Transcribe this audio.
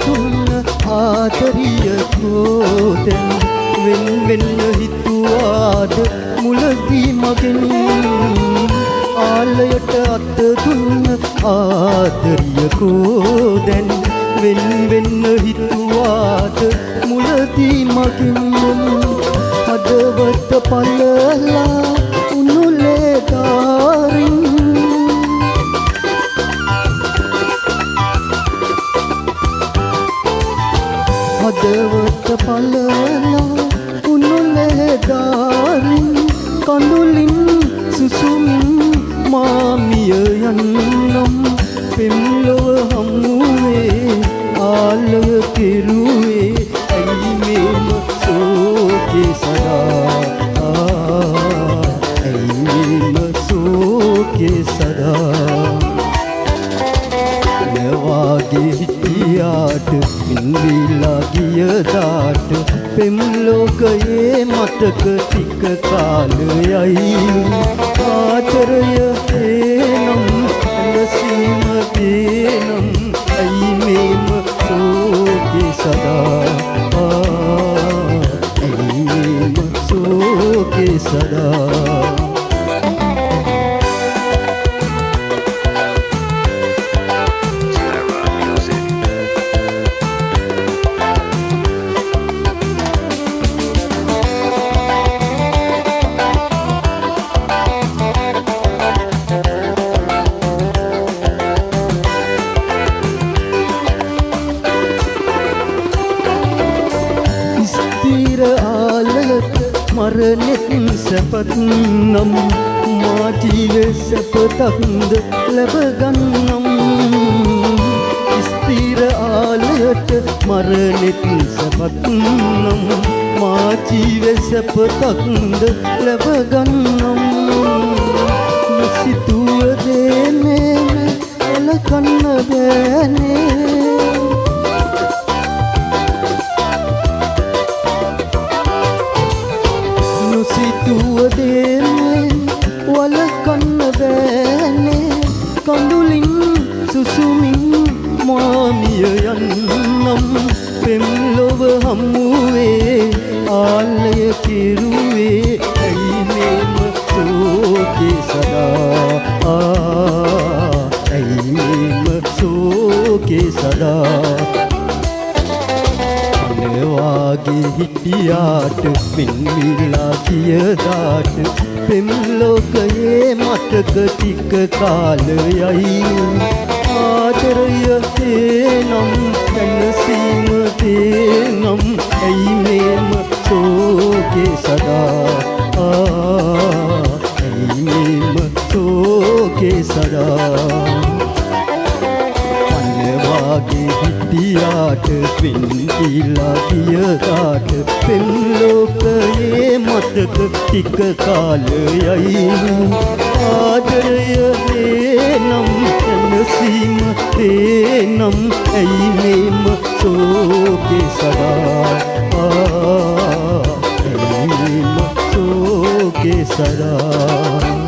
දුන්න ආදරිය කෝදෙන් වෙන් වෙන්න හිතුවාද මුලදී මගෙන් ආලයට අත දුන්න ආදරිය කෝදෙන් වෙන් වෙන්න හිතුවාද මුලදී මගෙන් හදවත පළලා උනුලේ දාරින් හදවත පළලා උනුලේ දාරින් කඳුලින් සුසුමින් මාමිය යන්නම් පෙම්ලොව හමුවේ ආලය කෙරුවේ ඇයි මේම සෝකේ සදා ඇයි මේම සෝකේ සදා නවාගේ හිටියාට මින්විලා ගියදාට පෙම්ලෝකයේ මතක ටික කාලයයි ආදරය එනම් ඇලසීම දේනම් ඇයි මේම සෝකේ සදා ඇයි මේම සෝකේ සදා ආලයට මරණෙත් සැපත් නම් මා ජීවේ සැපතක්ද ලැබගන්නම් ස්ථිර ආලයට මරණෙත් සැපත් නම් මා ජීවේ සැපතක්ද ලැබගන්නම් නොසිතුව දේනේ එලකන්න බෑනේ සිතුවදේනේ වලකන්න බෑනේ කඳුලින් සුසුමින් මාමිය යන්නම් පෙම්ලොව හමුවේ ආලය කෙරුවේ ඇයි මේම සෝකේ සදා ඇයි මේම සෝකේ සදා වාගේ හිටියාට මින්විලා ගියදාට පෙම්ලෝකයේ මතක ටික කාලයයි ආදරය තේනම් ඇලසීම තේනම් ඇයි මේම සෝකේ සදා ඇයි මේම සෝකේ සදා වාගේ හිටියාට පින්තිලා ගියදාට පෙම්ලෝකයේ මතක ටික කාලයයි ආදරය එනම් ඇලසීම එනම් ඇයි මේම සෝකේ සදා ඇයි මේම සෝකේ සදා